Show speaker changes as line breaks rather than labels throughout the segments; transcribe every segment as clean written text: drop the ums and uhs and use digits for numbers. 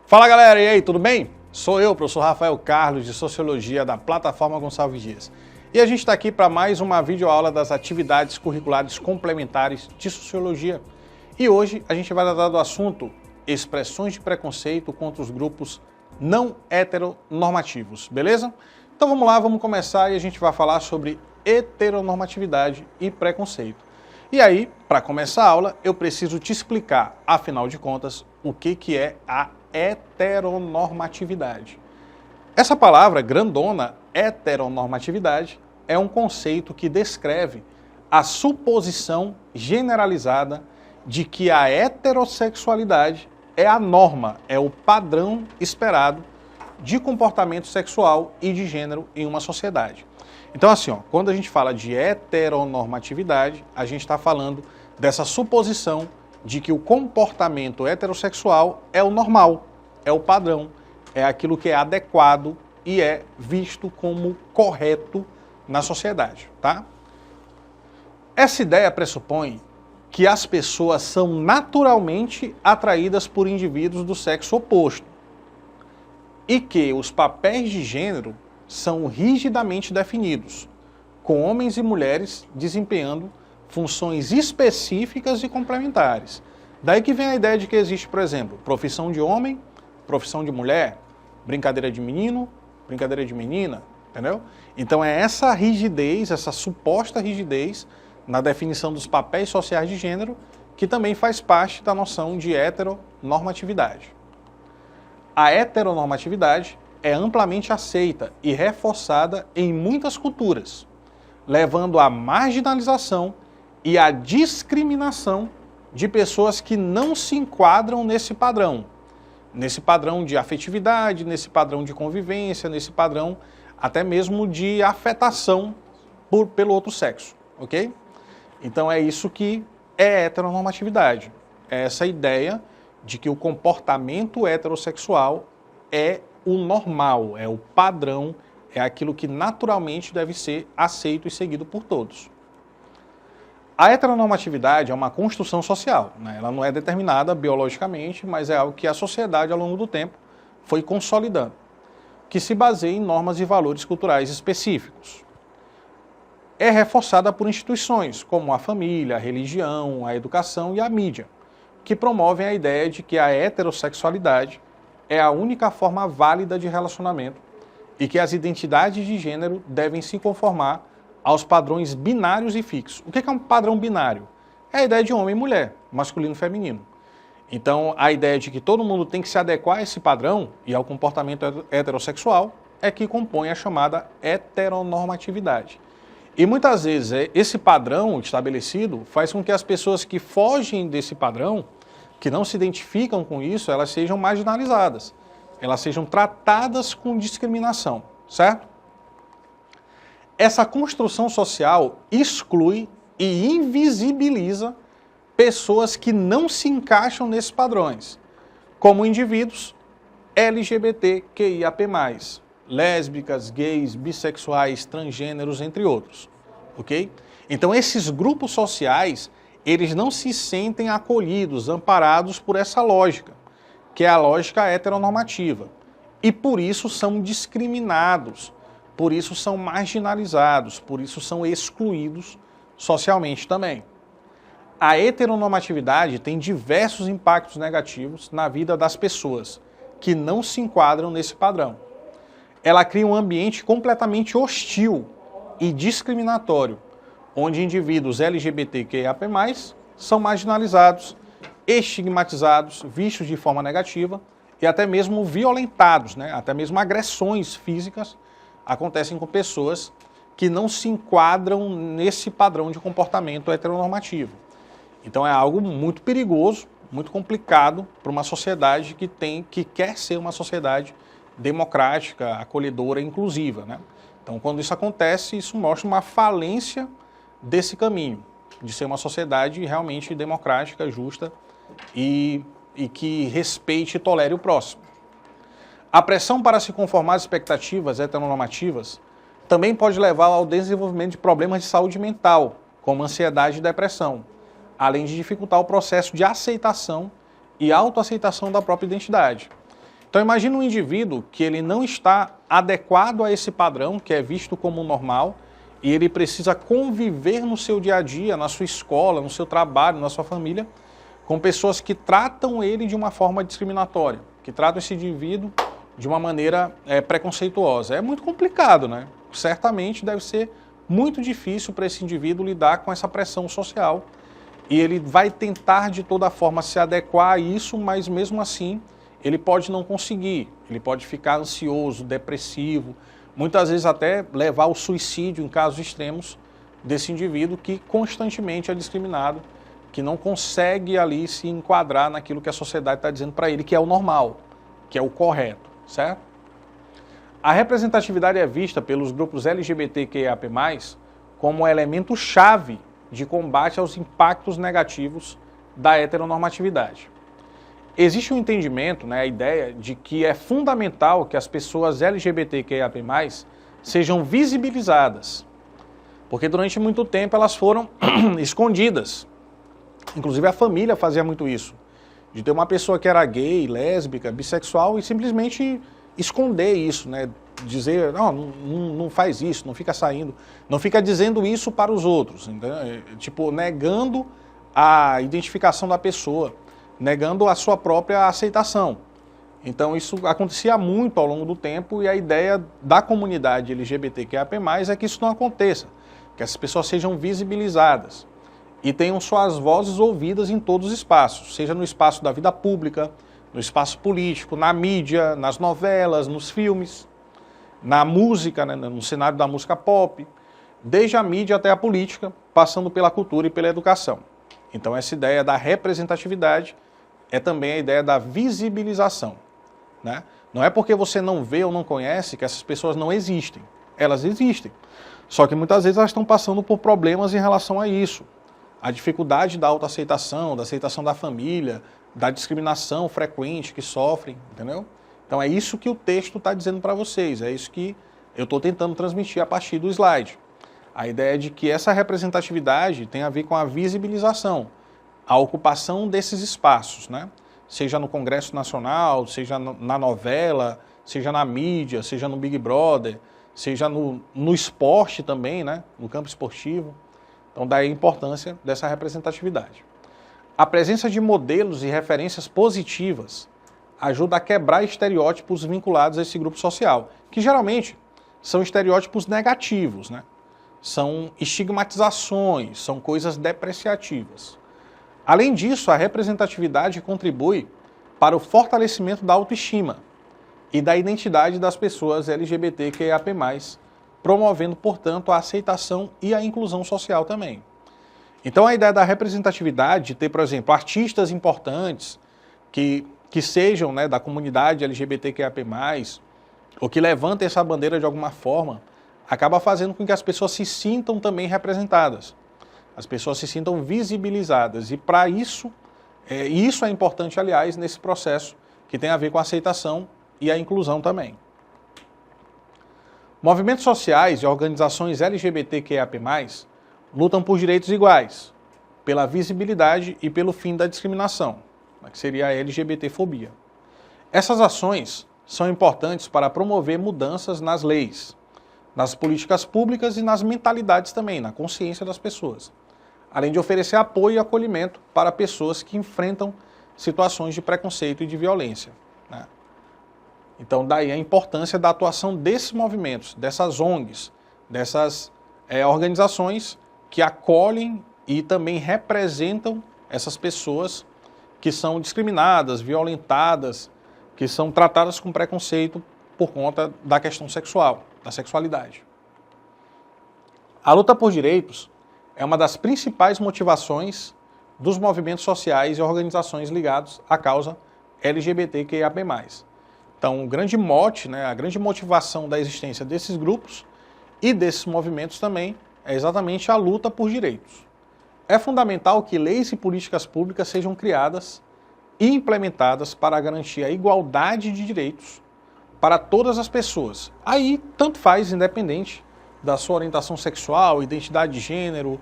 Fala galera, e aí, tudo bem? Sou eu, professor Rafael Carlos, de Sociologia da plataforma Gonçalves Dias. E a gente está aqui para mais uma videoaula das atividades curriculares complementares de Sociologia. E hoje a gente vai tratar do assunto expressões de preconceito contra os grupos não heteronormativos, beleza? Então vamos lá, vamos começar e a gente vai falar sobre heteronormatividade e preconceito. E aí, para começar a aula, eu preciso te explicar, afinal de contas, o que é a heteronormatividade. Essa palavra grandona, heteronormatividade, é um conceito que descreve a suposição generalizada de que a heterossexualidade é a norma, é o padrão esperado de comportamento sexual e de gênero em uma sociedade. Então assim, quando a gente fala de heteronormatividade, a gente está falando dessa suposição de que o comportamento heterossexual é o normal, é o padrão, é aquilo que é adequado e é visto como correto na sociedade, tá? Essa ideia pressupõe que as pessoas são naturalmente atraídas por indivíduos do sexo oposto e que os papéis de gênero são rigidamente definidos, com homens e mulheres desempenhando funções específicas e complementares. Daí que vem a ideia de que existe, por exemplo, profissão de homem, profissão de mulher, brincadeira de menino, brincadeira de menina, entendeu? Então é essa rigidez, essa suposta rigidez na definição dos papéis sociais de gênero que também faz parte da noção de heteronormatividade. A heteronormatividade é amplamente aceita e reforçada em muitas culturas, levando à marginalização e à discriminação de pessoas que não se enquadram nesse padrão de afetividade, nesse padrão de convivência, nesse padrão até mesmo de afetação pelo outro sexo, ok? Então é isso que é heteronormatividade, é essa ideia de que o comportamento heterossexual é o normal, é o padrão, é aquilo que naturalmente deve ser aceito e seguido por todos. A heteronormatividade é uma construção social, né? Ela não é determinada biologicamente, mas é algo que a sociedade ao longo do tempo foi consolidando, que se baseia em normas e valores culturais específicos. É reforçada por instituições como a família, a religião, a educação e a mídia, que promovem a ideia de que a heterossexualidade é a única forma válida de relacionamento e que as identidades de gênero devem se conformar aos padrões binários e fixos. O que é um padrão binário? É a ideia de homem e mulher, masculino e feminino. Então, a ideia de que todo mundo tem que se adequar a esse padrão e ao comportamento heterossexual é que compõe a chamada heteronormatividade. E muitas vezes esse padrão estabelecido faz com que as pessoas que fogem desse padrão, que não se identificam com isso, elas sejam marginalizadas, elas sejam tratadas com discriminação, certo? Essa construção social exclui e invisibiliza pessoas que não se encaixam nesses padrões, como indivíduos LGBTQIAP+, lésbicas, gays, bissexuais, transgêneros, entre outros, ok? Então esses grupos sociais, eles não se sentem acolhidos, amparados por essa lógica, que é a lógica heteronormativa, e por isso são discriminados, por isso são marginalizados, por isso são excluídos socialmente também. A heteronormatividade tem diversos impactos negativos na vida das pessoas que não se enquadram nesse padrão. Ela cria um ambiente completamente hostil e discriminatório, onde indivíduos LGBTQIAP+, são marginalizados, estigmatizados, vistos de forma negativa e até mesmo violentados, né? Até mesmo agressões físicas acontecem com pessoas que não se enquadram nesse padrão de comportamento heteronormativo. Então é algo muito perigoso, muito complicado para uma sociedade que quer ser uma sociedade democrática, acolhedora e inclusiva, né? Então quando isso acontece, isso mostra uma falência desse caminho, de ser uma sociedade realmente democrática, justa e que respeite e tolere o próximo. A pressão para se conformar às expectativas heteronormativas também pode levar ao desenvolvimento de problemas de saúde mental, como ansiedade e depressão, além de dificultar o processo de aceitação e autoaceitação da própria identidade. Então imagine um indivíduo que ele não está adequado a esse padrão, que é visto como normal, e ele precisa conviver no seu dia a dia, na sua escola, no seu trabalho, na sua família, com pessoas que tratam ele de uma forma discriminatória, que tratam esse indivíduo de uma maneira preconceituosa. É muito complicado, né? Certamente deve ser muito difícil para esse indivíduo lidar com essa pressão social, e ele vai tentar de toda forma se adequar a isso, mas mesmo assim ele pode não conseguir, ele pode ficar ansioso, depressivo, muitas vezes até levar ao suicídio em casos extremos desse indivíduo que constantemente é discriminado, que não consegue ali se enquadrar naquilo que a sociedade está dizendo para ele que é o normal, que é o correto, certo? A representatividade é vista pelos grupos LGBTQIAP+, como elemento-chave de combate aos impactos negativos da heteronormatividade. Existe um entendimento, a ideia de que é fundamental que as pessoas LGBTQIAP+, sejam visibilizadas, porque durante muito tempo elas foram escondidas. Inclusive a família fazia muito isso, de ter uma pessoa que era gay, lésbica, bissexual e simplesmente esconder isso, dizer, não faz isso, não fica saindo, não fica dizendo isso para os outros, entendeu? Tipo, negando a identificação da pessoa, negando a sua própria aceitação. Então isso acontecia muito ao longo do tempo e a ideia da comunidade LGBTQIAP+, é que isso não aconteça, que essas pessoas sejam visibilizadas e tenham suas vozes ouvidas em todos os espaços, seja no espaço da vida pública, no espaço político, na mídia, nas novelas, nos filmes, na música, no cenário da música pop, desde a mídia até a política, passando pela cultura e pela educação. Então essa ideia da representatividade é também a ideia da visibilização, Não é porque você não vê ou não conhece que essas pessoas não existem. Elas existem. Só que muitas vezes elas estão passando por problemas em relação a isso. A dificuldade da autoaceitação, da aceitação da família, da discriminação frequente que sofrem, entendeu? Então é isso que o texto está dizendo para vocês, é isso que eu estou tentando transmitir a partir do slide. A ideia de que essa representatividade tem a ver com a visibilização, a ocupação desses espaços, Seja no Congresso Nacional, seja na novela, seja na mídia, seja no Big Brother, seja no esporte também, no campo esportivo. Então daí a importância dessa representatividade. A presença de modelos e referências positivas ajuda a quebrar estereótipos vinculados a esse grupo social, que geralmente são estereótipos negativos, São estigmatizações, são coisas depreciativas. Além disso, a representatividade contribui para o fortalecimento da autoestima e da identidade das pessoas LGBTQIAP+, promovendo, portanto, a aceitação e a inclusão social também. Então a ideia da representatividade, de ter, por exemplo, artistas importantes que sejam da comunidade LGBTQIAP+, ou que levantem essa bandeira de alguma forma, acaba fazendo com que as pessoas se sintam também representadas. As pessoas se sintam visibilizadas. E para isso, isso é importante, aliás, nesse processo que tem a ver com a aceitação e a inclusão também. Movimentos sociais e organizações LGBTQIAP+, lutam por direitos iguais, pela visibilidade e pelo fim da discriminação, que seria a LGBTfobia. Essas ações são importantes para promover mudanças nas leis, nas políticas públicas e nas mentalidades também, na consciência das pessoas, além de oferecer apoio e acolhimento para pessoas que enfrentam situações de preconceito e de violência. Então daí a importância da atuação desses movimentos, dessas ONGs, dessas organizações que acolhem e também representam essas pessoas que são discriminadas, violentadas, que são tratadas com preconceito por conta da questão sexual, da sexualidade. A luta por direitos é uma das principais motivações dos movimentos sociais e organizações ligados à causa LGBTQIAP+. Então, o grande mote, a grande motivação da existência desses grupos e desses movimentos também é exatamente a luta por direitos. É fundamental que leis e políticas públicas sejam criadas e implementadas para garantir a igualdade de direitos para todas as pessoas. Aí, tanto faz, independente da sua orientação sexual, identidade de gênero,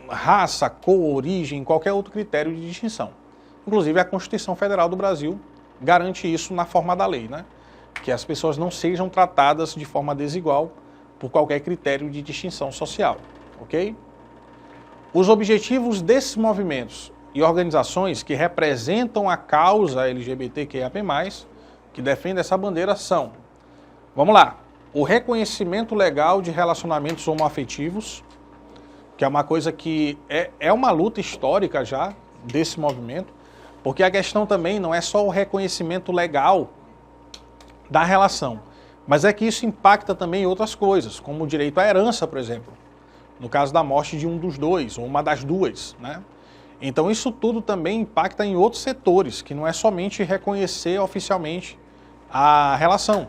raça, cor, origem, qualquer outro critério de distinção. Inclusive, a Constituição Federal do Brasil garante isso na forma da lei, né? Que as pessoas não sejam tratadas de forma desigual por qualquer critério de distinção social, ok? Os objetivos desses movimentos e organizações que representam a causa LGBTQIAP+, que defendem essa bandeira são, vamos lá, o reconhecimento legal de relacionamentos homoafetivos, que é uma coisa que é uma luta histórica já desse movimento, porque a questão também não é só o reconhecimento legal da relação, mas é que isso impacta também outras coisas, como o direito à herança, por exemplo, no caso da morte de um dos dois, ou uma das duas, né? Então isso tudo também impacta em outros setores, que não é somente reconhecer oficialmente a relação,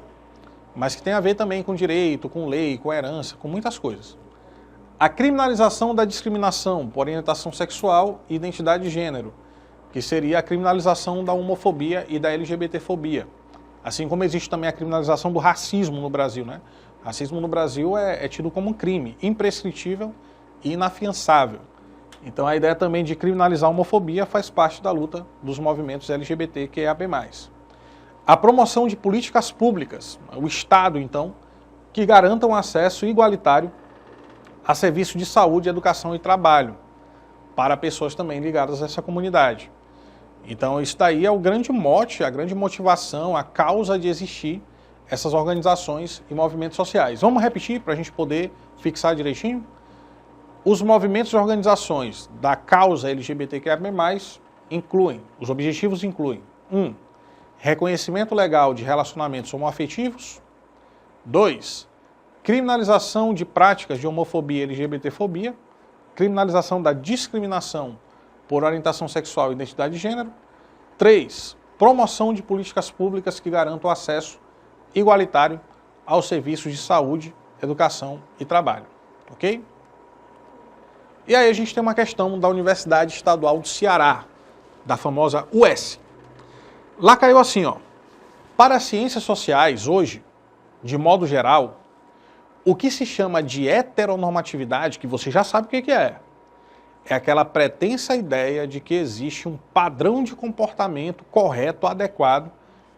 mas que tem a ver também com direito, com lei, com herança, com muitas coisas. A criminalização da discriminação por orientação sexual e identidade de gênero, que seria a criminalização da homofobia e da LGBTfobia. Assim como existe também a criminalização do racismo no Brasil, né? Racismo no Brasil é tido como um crime imprescritível e inafiançável. Então a ideia também de criminalizar a homofobia faz parte da luta dos movimentos LGBTQIAP+. A promoção de políticas públicas, o Estado, então, que garantam acesso igualitário a serviços de saúde, educação e trabalho para pessoas também ligadas a essa comunidade. Então isso daí é o grande mote, a grande motivação, a causa de existir essas organizações e movimentos sociais. Vamos repetir para a gente poder fixar direitinho? Os movimentos e organizações da causa LGBTQIA+, incluem, os objetivos incluem 1. Reconhecimento legal de relacionamentos homoafetivos. 2. Criminalização de práticas de homofobia e LGBTfobia. Criminalização da discriminação por orientação sexual e identidade de gênero. 3. Promoção de políticas públicas que garantam acesso igualitário aos serviços de saúde, educação e trabalho. Ok? E aí a gente tem uma questão da Universidade Estadual do Ceará, da famosa UES. Lá caiu assim, ó. Para as ciências sociais, hoje, de modo geral, o que se chama de heteronormatividade, que você já sabe o que é aquela pretensa ideia de que existe um padrão de comportamento correto, adequado,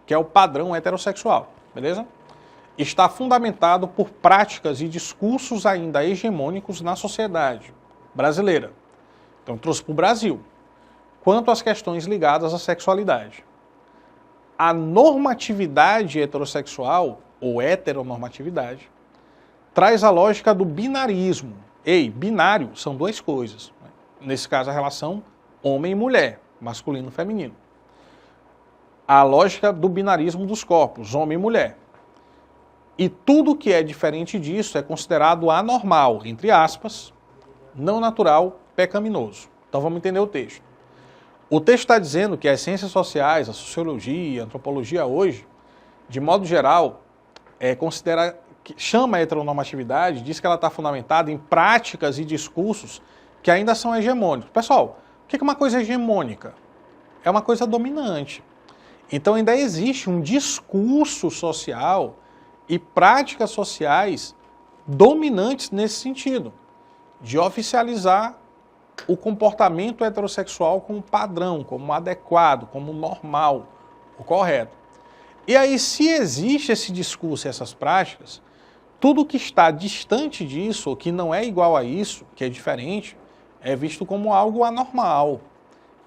que é o padrão heterossexual, beleza? Está fundamentado por práticas e discursos ainda hegemônicos na sociedade brasileira. Então trouxe para o Brasil. Quanto às questões ligadas à sexualidade. A normatividade heterossexual, ou heteronormatividade, traz a lógica do binarismo. Binário são duas coisas. Nesse caso, a relação homem e mulher, masculino e feminino. A lógica do binarismo dos corpos, homem e mulher. E tudo que é diferente disso é considerado anormal, entre aspas, não natural, pecaminoso. Então vamos entender o texto. O texto está dizendo que as ciências sociais, a sociologia, a antropologia hoje, de modo geral, chama a heteronormatividade, diz que ela está fundamentada em práticas e discursos que ainda são hegemônicos. Pessoal, o que é uma coisa hegemônica? É uma coisa dominante. Então ainda existe um discurso social e práticas sociais dominantes nesse sentido, de oficializar o comportamento heterossexual como padrão, como adequado, como normal, o correto. E aí, se existe esse discurso e essas práticas, tudo que está distante disso, ou que não é igual a isso, que é diferente, é visto como algo anormal,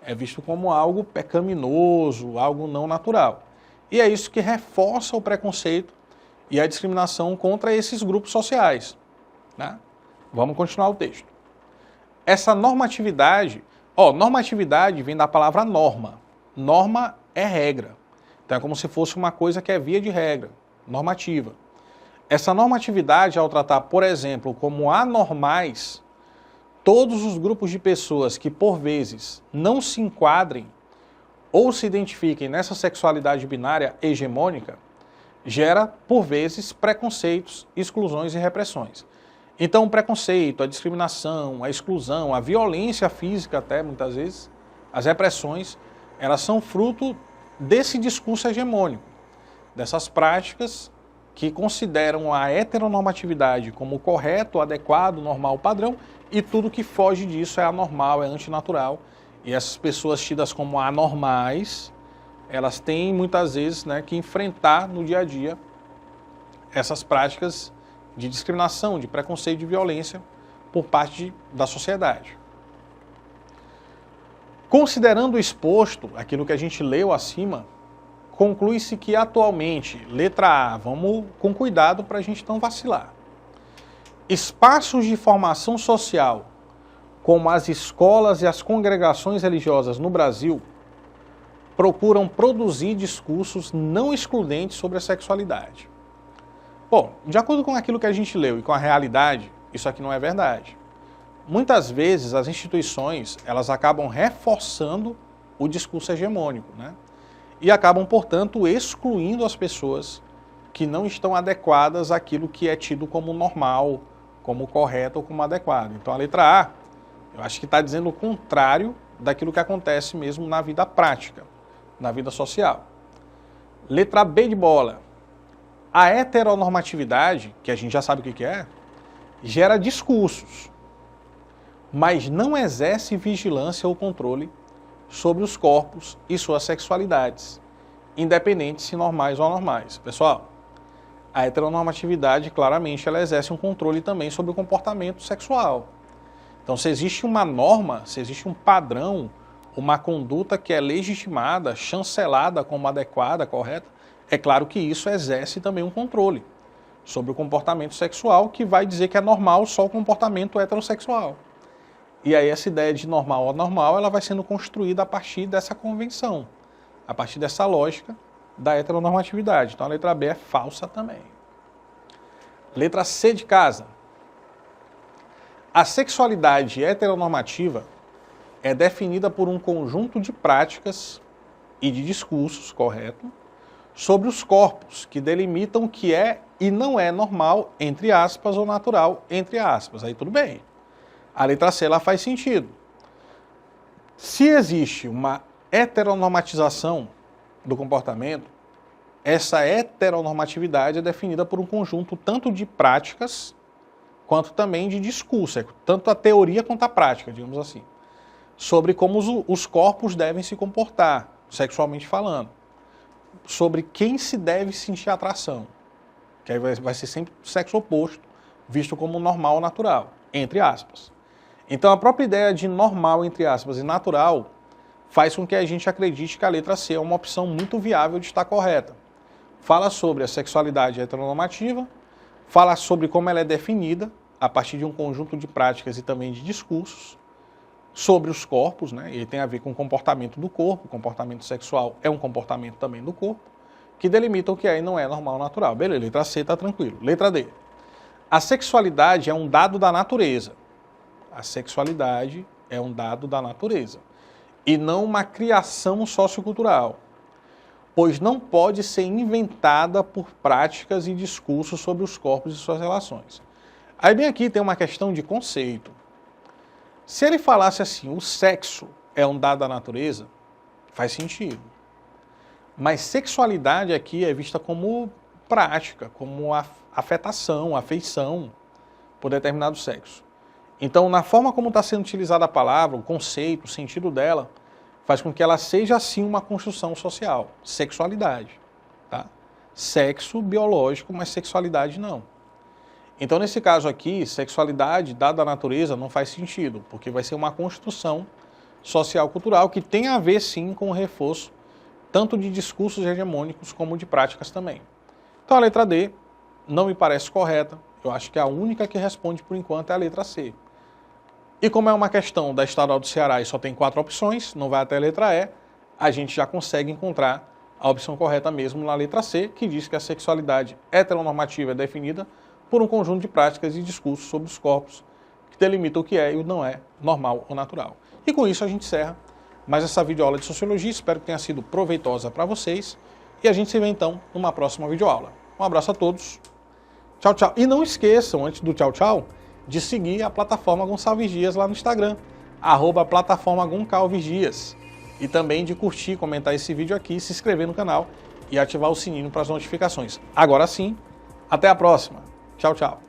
é visto como algo pecaminoso, algo não natural. E é isso que reforça o preconceito e a discriminação contra esses grupos sociais, né? Vamos continuar o texto. Essa normatividade, normatividade vem da palavra norma. Norma é regra. Então é como se fosse uma coisa que é via de regra, normativa. Essa normatividade, ao tratar, por exemplo, como anormais, todos os grupos de pessoas que, por vezes, não se enquadrem ou se identifiquem nessa sexualidade binária hegemônica, gera, por vezes, preconceitos, exclusões e repressões. Então, o preconceito, a discriminação, a exclusão, a violência física até, muitas vezes, as repressões, elas são fruto desse discurso hegemônico, dessas práticas que consideram a heteronormatividade como correto, adequado, normal, padrão, e tudo que foge disso é anormal, é antinatural. E essas pessoas tidas como anormais, elas têm muitas vezes, né, que enfrentar no dia a dia essas práticas de discriminação, de preconceito, de violência por parte da sociedade. Considerando o exposto, aquilo que a gente leu acima, conclui-se que atualmente, letra A, vamos com cuidado para a gente não vacilar. Espaços de formação social, como as escolas e as congregações religiosas no Brasil, procuram produzir discursos não excludentes sobre a sexualidade. Bom, de acordo com aquilo que a gente leu e com a realidade, isso aqui não é verdade. Muitas vezes as instituições, elas acabam reforçando o discurso hegemônico, né? E acabam, portanto, excluindo as pessoas que não estão adequadas àquilo que é tido como normal, como correto ou como adequado. Então a letra A, eu acho que está dizendo o contrário daquilo que acontece mesmo na vida prática, na vida social. Letra B de bola. A heteronormatividade, que a gente já sabe o que é, gera discursos, mas não exerce vigilância ou controle sobre os corpos e suas sexualidades, independente se normais ou anormais. Pessoal, a heteronormatividade, claramente, ela exerce um controle também sobre o comportamento sexual. Então, se existe uma norma, se existe um padrão, uma conduta que é legitimada, chancelada como adequada, correta, é claro que isso exerce também um controle sobre o comportamento sexual, que vai dizer que é normal só o comportamento heterossexual. E aí essa ideia de normal ou anormal, ela vai sendo construída a partir dessa convenção, a partir dessa lógica da heteronormatividade. Então a letra B é falsa também. Letra C de casa. A sexualidade heteronormativa é definida por um conjunto de práticas e de discursos, correto, sobre os corpos, que delimitam o que é e não é normal, entre aspas, ou natural, entre aspas. Aí tudo bem. A letra C, ela faz sentido. Se existe uma heteronormatização do comportamento, essa heteronormatividade é definida por um conjunto tanto de práticas quanto também de discurso, tanto a teoria quanto a prática, digamos assim, sobre como os corpos devem se comportar, sexualmente falando, sobre quem se deve sentir atração, que aí vai ser sempre o sexo oposto, visto como normal ou natural, entre aspas. Então a própria ideia de normal, entre aspas, e natural faz com que a gente acredite que a letra C é uma opção muito viável de estar correta. Fala sobre a sexualidade heteronormativa, fala sobre como ela é definida a partir de um conjunto de práticas e também de discursos, sobre os corpos, né? E tem a ver com o comportamento do corpo, o comportamento sexual é um comportamento também do corpo, que delimitam o que é e não é normal ou natural. Beleza, letra C está tranquilo. Letra D. A sexualidade é um dado da natureza. A sexualidade é um dado da natureza e não uma criação sociocultural, pois não pode ser inventada por práticas e discursos sobre os corpos e suas relações. Aí bem aqui tem uma questão de conceito. Se ele falasse assim, o sexo é um dado da natureza, faz sentido. Mas sexualidade aqui é vista como prática, como afetação, afeição por determinado sexo. Então, na forma como está sendo utilizada a palavra, o conceito, o sentido dela, faz com que ela seja, assim, uma construção social. Sexualidade. Tá? Sexo biológico, mas sexualidade não. Então, nesse caso aqui, sexualidade dada à natureza não faz sentido, porque vai ser uma construção social-cultural que tem a ver, sim, com o reforço tanto de discursos hegemônicos como de práticas também. Então, a letra D não me parece correta. Eu acho que a única que responde, por enquanto, é a letra C. E como é uma questão da Estadual do Ceará e só tem 4 opções, não vai até a letra E, a gente já consegue encontrar a opção correta mesmo na letra C, que diz que a sexualidade heteronormativa é definida por um conjunto de práticas e discursos sobre os corpos que delimitam o que é e o não é normal ou natural. E com isso a gente encerra mais essa videoaula de Sociologia, espero que tenha sido proveitosa para vocês e a gente se vê então numa próxima videoaula. Um abraço a todos, tchau, tchau. E não esqueçam, antes do tchau, tchau, de seguir a plataforma Gonçalves Dias lá no Instagram, @plataforma_Goncalves e também de curtir, comentar esse vídeo aqui, se inscrever no canal e ativar o sininho para as notificações. Agora sim, até a próxima. Tchau, tchau.